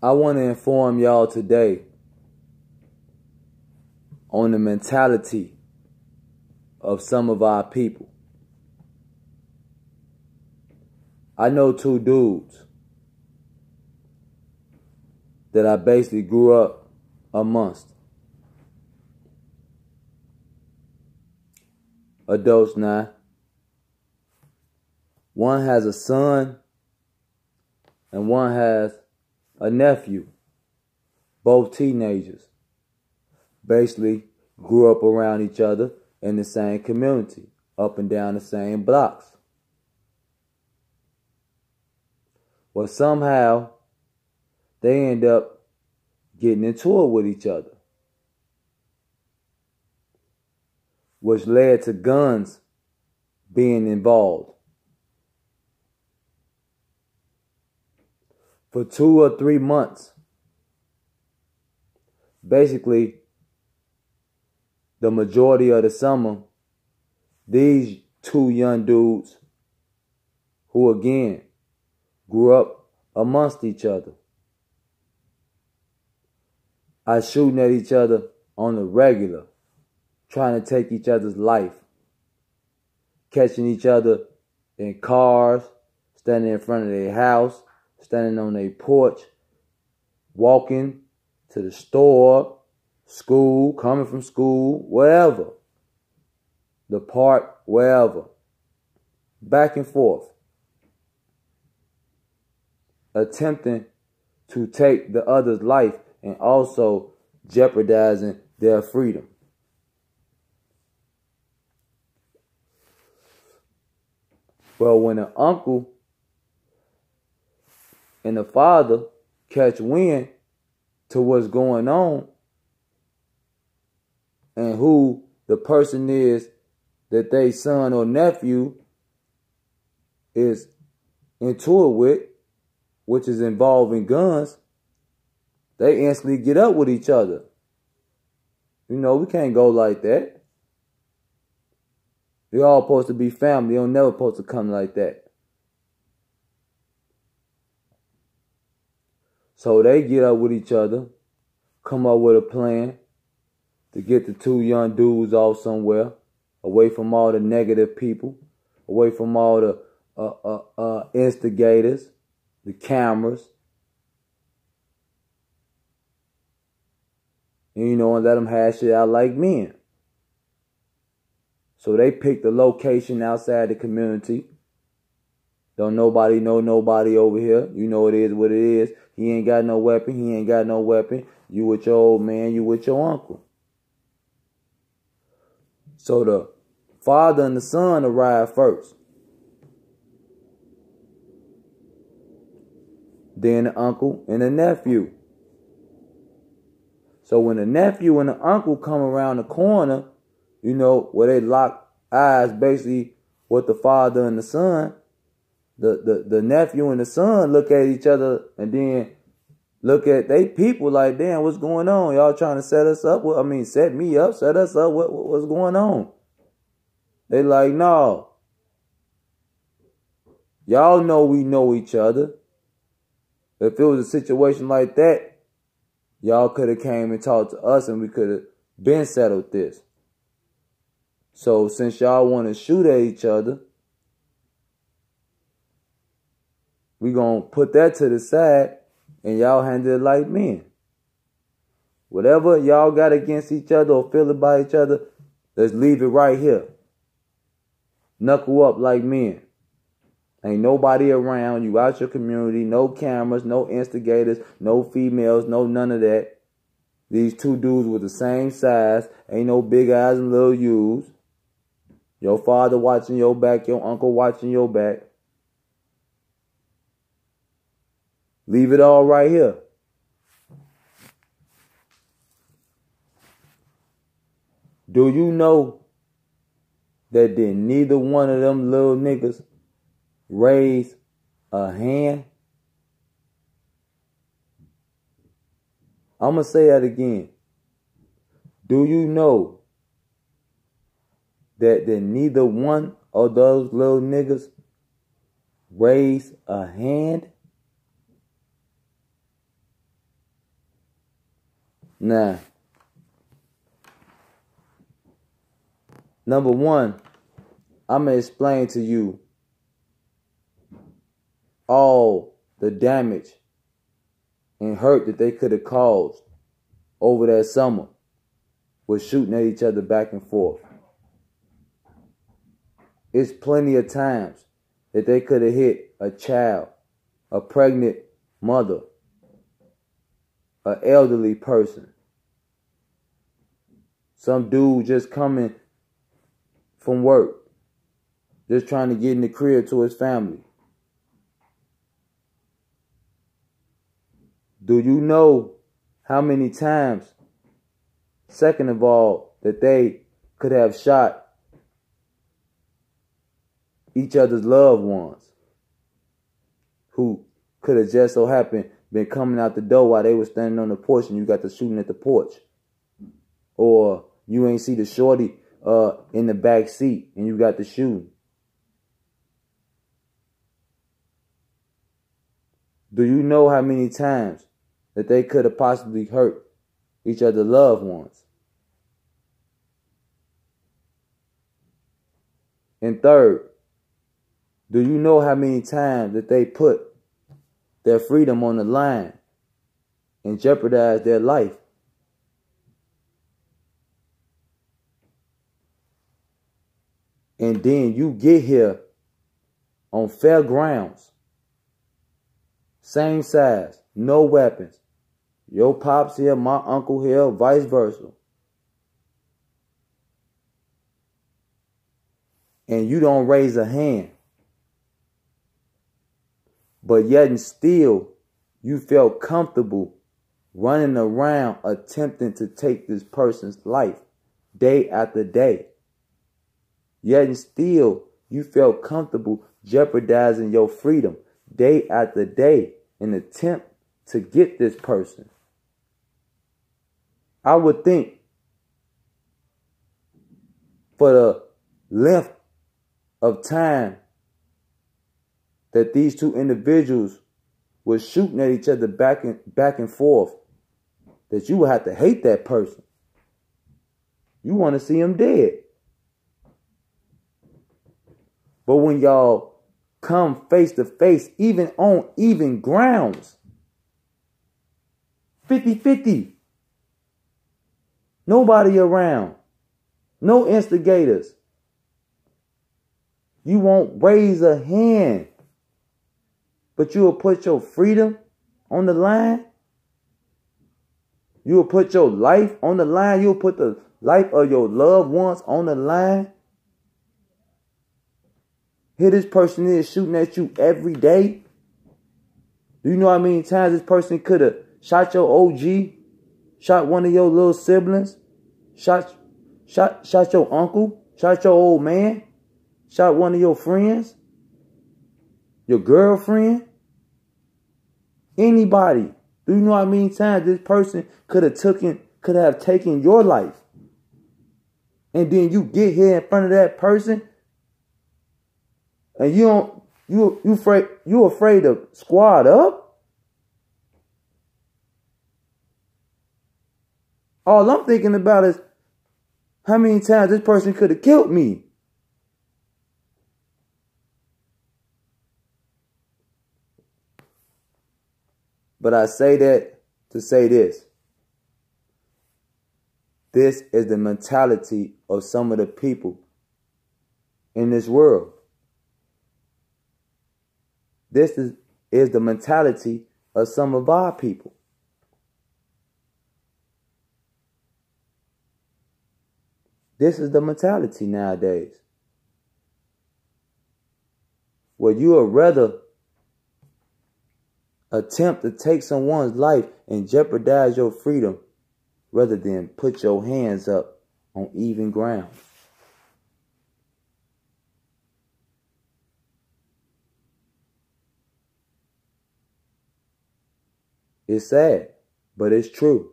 I want to inform y'all today on the mentality of some of our people. I know two dudes that I basically grew up amongst. Adults now. One has a son and one has a nephew. Both teenagers. Basically grew up around each other in the same community, up and down the same blocks. Well, somehow they end up getting into it with each other, which led to guns being involved. For 2 or 3 months, basically the majority of the summer, these two young dudes who again grew up amongst each other are shooting at each other on the regular, trying to take each other's life, catching each other in cars, standing in front of their house, standing on their porch, walking to the store, school, coming from school, wherever, the park, wherever, back and forth, attempting to take the other's life and also jeopardizing their freedom. Well, when an uncle and the father catch wind to what's going on and who the person is that they son or nephew is into it with, which is involving guns, they instantly get up with each other. You know, we can't go like that. We all supposed to be family. You're never supposed to come like that. So they get up with each other, come up with a plan to get the two young dudes off somewhere, away from all the negative people, away from all the instigators, the cameras. And and let them hash it out like men. So they picked a location outside the community. Don't nobody know nobody over here. You know it is what it is. He ain't got no weapon. He ain't got no weapon. You with your old man. You with your uncle. So the father and the son arrived first. Then the uncle and the nephew. So when the nephew and the uncle come around the corner, where they lock eyes basically with the father and the son, the nephew and the son look at each other and then look at they people like, damn, what's going on? Y'all trying to set us up? Set me up, set us up. What's going on? They like, no. Y'all know we know each other. If it was a situation like that, y'all could have came and talked to us and we could have been settled this. So since y'all want to shoot at each other, we going to put that to the side and y'all handle it like men. Whatever y'all got against each other or feel about each other, let's leave it right here. Knuckle up like men. Ain't nobody around. You out your community. No cameras, no instigators, no females, no none of that. These two dudes with the same size. Ain't no big eyes and little U's. Your father watching your back. Your uncle watching your back. Leave it all right here. Do you know that then neither one of them little niggas raise a hand? I'm going to say that again. Do you know that neither one of those little niggas raise a hand? Now, number one, I'm going to explain to you all the damage and hurt that they could have caused over that summer with shooting at each other back and forth. It's plenty of times that they could have hit a child, a pregnant mother, an elderly person, some dude just coming from work, just trying to get in the crib to his family. Do you know how many times, second of all, that they could have shot each other's loved ones who could have just so happened been coming out the door while they were standing on the porch and you got the shooting at the porch? Or you ain't see the shorty in the back seat and you got the shooting. Do you know how many times that they could have possibly hurt each other's loved ones? And third, do you know how many times that they put their freedom on the line and jeopardize their life? And then you get here on fair grounds, same size, no weapons. Your pops here, my uncle here, vice versa. And you don't raise a hand. But yet and still, you felt comfortable running around attempting to take this person's life day after day. Yet and still, you felt comfortable jeopardizing your freedom day after day in an attempt to get this person. I would think for the length of time that these two individuals were shooting at each other back and forth, that you would have to hate that person. You want to see him dead. But when y'all come face to face, even on even grounds, 50-50, nobody around, no instigators, you won't raise a hand, but you will put your freedom on the line. You will put your life on the line. You will put the life of your loved ones on the line. Here this person is shooting at you every day. Do you know how many times this person could have shot your OG, shot one of your little siblings, shot your uncle, shot your old man, shot one of your friends, your girlfriend, anybody? Do you know how many times this person could have taken your life? And then you get here in front of that person and you afraid to squad up? All I'm thinking about is how many times this person could have killed me. But I say that to say this. This is the mentality of some of the people in this world. This is the mentality of some of our people. This is the mentality nowadays. Where you would rather attempt to take someone's life and jeopardize your freedom rather than put your hands up on even ground. It's sad, but it's true.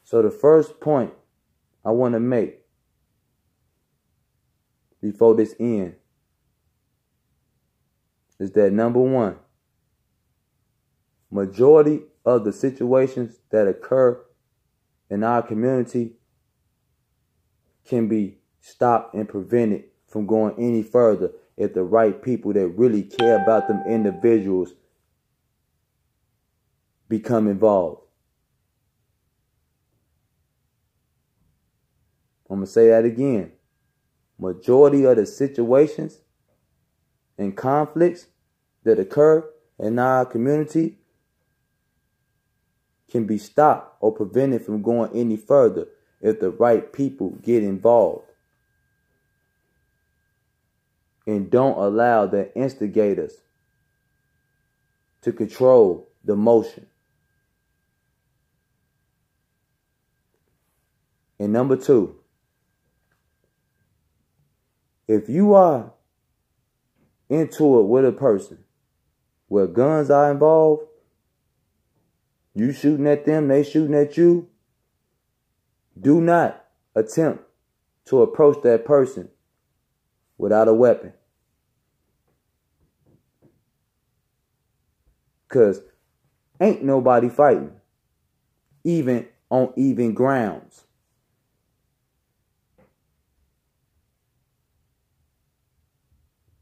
So the first point I want to make before this ends is that number one, majority of the situations that occur in our community can be stopped and prevented from going any further if the right people that really care about them individuals become involved. I'm going to say that again. Majority of the situations and conflicts that occur in our community can be stopped or prevented from going any further if the right people get involved and don't allow the instigators to control the motion. And number 2, if you are into it with a person where guns are involved, you shooting at them, they shooting at you, do not attempt to approach that person without a weapon. Because ain't nobody fighting, even on even grounds.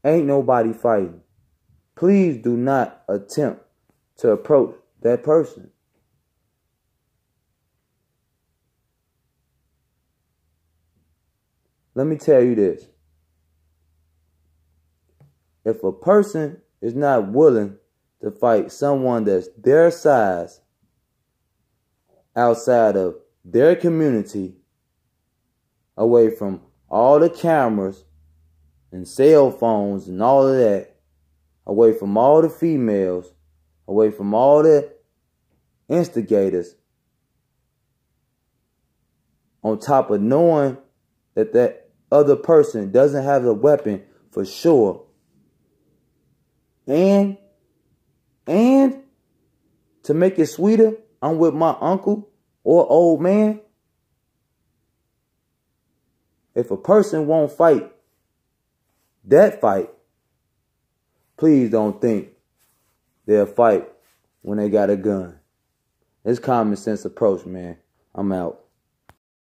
Ain't nobody fighting. Please do not attempt to approach that person. Let me tell you this. If a person is not willing to fight someone that's their size outside of their community, away from all the cameras and cell phones and all of that, away from all the females, away from all the instigators, on top of knowing that that other person doesn't have a weapon for sure, and to make it sweeter, I'm with my uncle or old man. If a person won't fight that fight, please don't think they'll fight when they got a gun. It's common sense approach, man. I'm out.